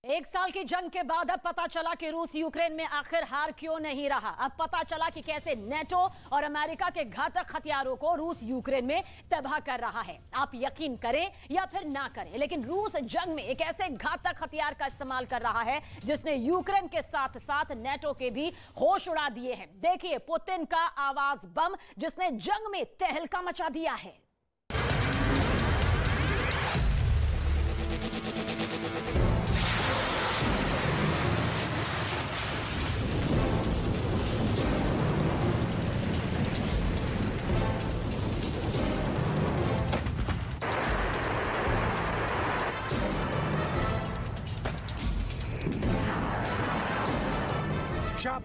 एक साल की जंग के बाद अब पता चला कि रूस यूक्रेन में आखिर हार क्यों नहीं रहा। अब पता चला कि कैसे नेटो और अमेरिका के घातक हथियारों को रूस यूक्रेन में तबाह कर रहा है। आप यकीन करें या फिर ना करें, लेकिन रूस जंग में एक ऐसे घातक हथियार का इस्तेमाल कर रहा है जिसने यूक्रेन के साथ साथ नेटो के भी होश उड़ा दिए हैं। देखिए पुतिन का आवाज बम जिसने जंग में तहलका मचा दिया है।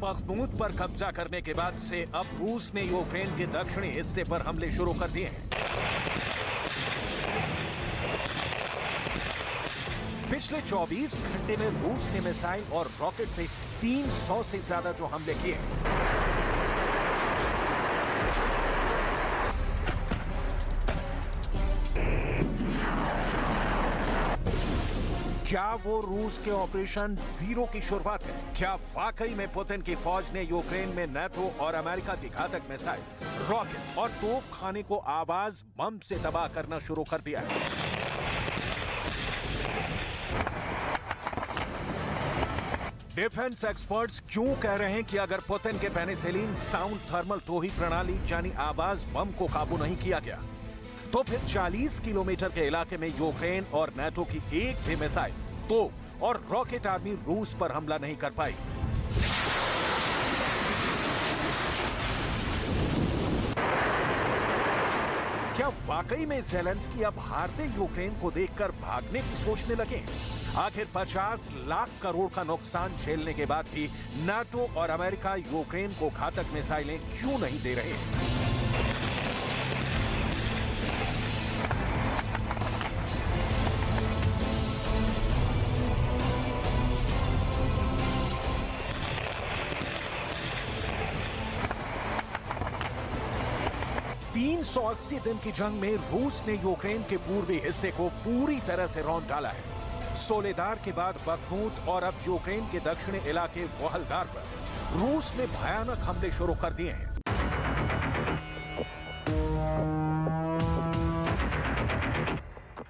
बखमूत पर कब्जा करने के बाद से अब रूस ने यूक्रेन के दक्षिणी हिस्से पर हमले शुरू कर दिए हैं। पिछले 24 घंटे में रूस ने मिसाइल और रॉकेट से 300 से ज्यादा जो हमले किए हैं। क्या वो रूस के ऑपरेशन जीरो की शुरुआत है? क्या वाकई में पुतिन की फौज ने यूक्रेन में नेटो और अमेरिका की घातक मिसाइल, रॉकेट और तोप खाने को आवाज बम से तबाह करना शुरू कर दिया है? डिफेंस एक्सपर्ट्स क्यों कह रहे हैं कि अगर पुतिन के पेनिसिलिन साउंड थर्मल टोही प्रणाली यानी आवाज बम को काबू नहीं किया गया तो फिर 40 किलोमीटर के इलाके में यूक्रेन और नेटो की एक भी मिसाइल, तोप और रॉकेट आर्मी रूस पर हमला नहीं कर पाई। क्या वाकई में ज़ेलेंस्की अब हारते यूक्रेन को देखकर भागने की सोचने लगे? आखिर 50 लाख करोड़ का नुकसान झेलने के बाद भी नाटो और अमेरिका यूक्रेन को घातक मिसाइलें क्यों नहीं दे रहे? 380 दिन की जंग में रूस ने यूक्रेन के पूर्वी हिस्से को पूरी तरह से रौंद डाला है। सोलेदार के बाद बखमूत और अब यूक्रेन के दक्षिणी इलाके वोहलदार पर रूस ने भयानक हमले शुरू कर दिए हैं।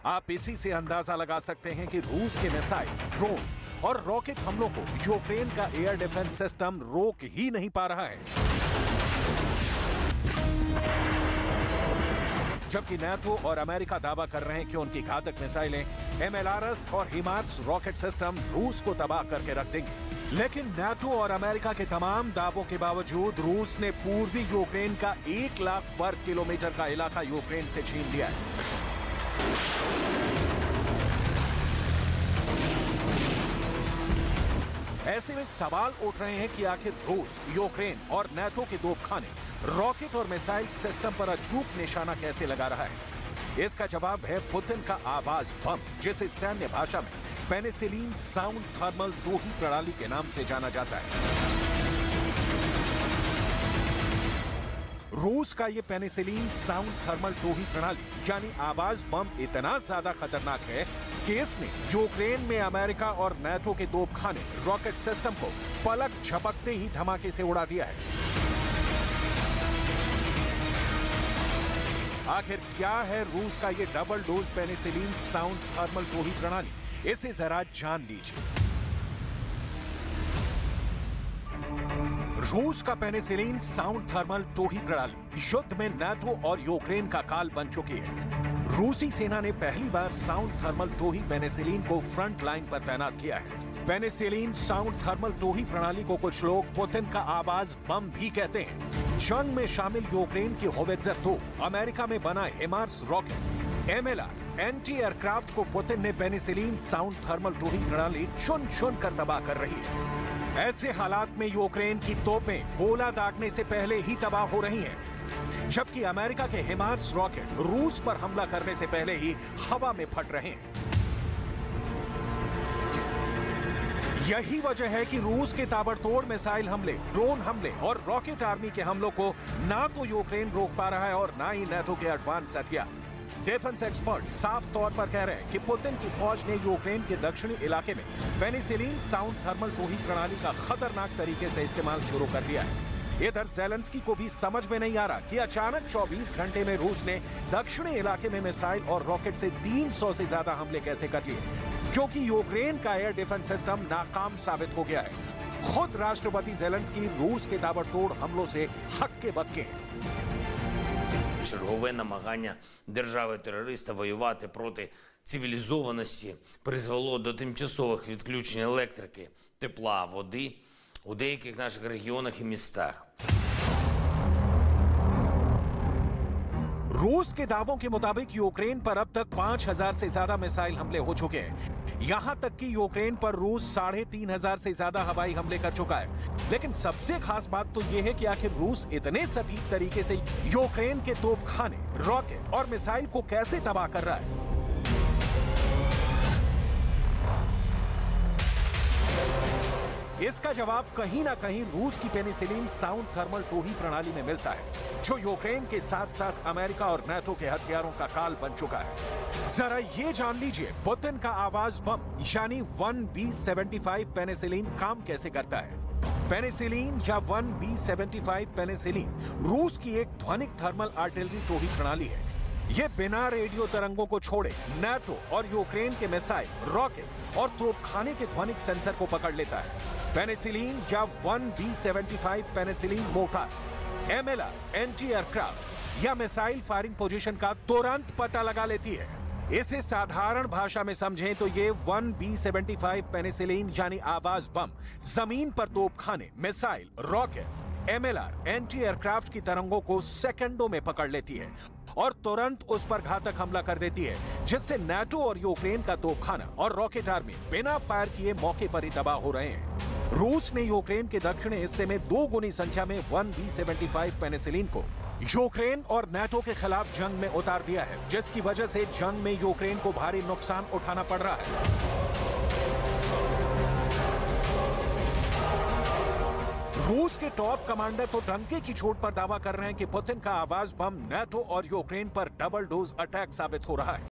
आप इसी से अंदाजा लगा सकते हैं कि रूस के मिसाइल, ड्रोन और रॉकेट हमलों को यूक्रेन का एयर डिफेंस सिस्टम रोक ही नहीं पा रहा है। जबकि नाटो और अमेरिका दावा कर रहे हैं कि उनकी घातक मिसाइलें एमएलआरएस और हिमार्स रॉकेट सिस्टम रूस को तबाह करके रख देंगे। लेकिन नाटो और अमेरिका के तमाम दावों के बावजूद रूस ने पूर्वी यूक्रेन का 1 लाख वर्ग किलोमीटर का इलाका यूक्रेन से छीन लिया है। ऐसे में सवाल उठ रहे हैं कि आखिर रूस यूक्रेन और नाटो के तोपखाने, रॉकेट और मिसाइल सिस्टम पर अचूक निशाना कैसे लगा रहा है? इसका जवाब है पुतिन का आवाज बम, जिसे सैन्य भाषा में पेनिसिलिन साउंड थर्मल टोही प्रणाली के नाम से जाना जाता है। रूस का ये पेनिसिलिन साउंड थर्मल टोही प्रणाली यानी आवाज बम इतना ज्यादा खतरनाक है कि इसने यूक्रेन में अमेरिका और नाटो के तोपखाने, रॉकेट सिस्टम को पलक झपकते ही धमाके से उड़ा दिया है। आखिर क्या है रूस का ये double dose penicillin sound thermal टोही प्रणाली? इसे जरा जान लीजिए। रूस का पेनिसिलिन साउंड थर्मल टोही प्रणाली युद्ध में नाटो और यूक्रेन का काल बन चुकी है। रूसी सेना ने पहली बार साउंड थर्मल टोही पेनिसिलिन को फ्रंट लाइन पर तैनात किया है। पेनिसिलिन साउंड थर्मल टोही प्रणाली को कुछ लोग पुतिन का आवाज बम भी कहते हैं। जंग में शामिल यूक्रेन की होवित्जर तोप, अमेरिका में बना HIMARS rocket, MLR anti aircraft को पुतिन ने पेनिसिलिन साउंड थर्मल टोही प्रणाली चुन चुन कर तबाह कर रही है। ऐसे हालात में यूक्रेन की तोपें गोला दागने से पहले ही तबाह हो रही हैं, जबकि अमेरिका के हिमार्स रॉकेट रूस पर हमला करने से पहले ही हवा में फट रहे हैं। यही वजह है कि रूस के ताबड़तोड़ मिसाइल हमले, ड्रोन हमले और रॉकेट आर्मी के हमलों को ना तो यूक्रेन रोक पा रहा है और ना ही नाटो के एडवांस हथियार। डिफेंस एक्सपर्ट साफ तौर पर कह रहे हैं कि पुतिन की फौज ने यूक्रेन के दक्षिणी इलाके में पेनिसिलिन साउंड थर्मल टोही प्रणाली का खतरनाक तरीके से इस्तेमाल शुरू कर दिया है। इधर ज़ेलेंस्की को भी समझ में नहीं आ रहा कि अचानक 24 घंटे में रूस ने दक्षिणी इलाके में मिसाइल और रॉकेट से 300 से ज्यादा हमले कैसे कर लिए, क्योंकि यूक्रेन का एयर डिफेंस सिस्टम नाकाम साबित हो गया है। खुद राष्ट्रपति ज़ेलेंस्की रूस के ताबड़तोड़ हमलों से हक्के बक्के हैं। Чергове намагання держави-терориста воювати проти цивілізованості призвело до тимчасових відключень електрики, тепла, води у деяких наших регіонах і містах. रूस के दावों के मुताबिक यूक्रेन पर अब तक 5000 से ज्यादा मिसाइल हमले हो चुके हैं। यहां तक कि यूक्रेन पर रूस 3500 से ज्यादा हवाई हमले कर चुका है। लेकिन सबसे खास बात तो यह है कि आखिर रूस इतने सटीक तरीके से यूक्रेन के तोपखाने, रॉकेट और मिसाइल को कैसे तबाह कर रहा है। इसका जवाब कहीं ना कहीं रूस की पेनिसिलिन साउंड थर्मल टोही प्रणाली में मिलता है, जो यूक्रेन के साथ साथ अमेरिका और नाटो के हथियारों का काल बन चुका है। जरा ये जान लीजिए पुतिन का आवाज बम यानी 1B75 पेनिसिलिन काम कैसे करता है। पेनिसिलिन या 1B75 पेनिसिलिन रूस की एक ध्वनिक थर्मल आर्टिलरी टोही प्रणाली है। ये बिना रेडियो तरंगों को छोड़े नाटो और यूक्रेन के मिसाइल, रॉकेट और तोपखाने के ध्वनिक सेंसर को पकड़ लेता है। पेनिसिलिन या 1B75 penicillin mortar, MLR anti aircraft या मिसाइल फायरिंग पोजीशन का तुरंत पता लगा लेती है। इसे साधारण भाषा में समझें तो ये 1B75 पेनिसिलिन यानी आवाज बम जमीन पर तोपखाने, missile, rocket, MLR anti aircraft की तरंगों को सेकंडों में पकड़ लेती है और तुरंत उस पर घातक हमला कर देती है, जिससे नाटो और यूक्रेन का तोपखाना और रॉकेट आर्मी बिना फायर किए मौके पर ही तबाह हो रहे हैं। रूस ने यूक्रेन के दक्षिणी हिस्से में 2 गुनी संख्या में 1B75 पेनिसिलिन को यूक्रेन और नाटो के खिलाफ जंग में उतार दिया है, जिसकी वजह से जंग में यूक्रेन को भारी नुकसान उठाना पड़ रहा है। रूस के टॉप कमांडर तो डंके की चोट पर दावा कर रहे हैं कि पुतिन का आवाज बम नाटो और यूक्रेन पर डबल डोज अटैक साबित हो रहा है।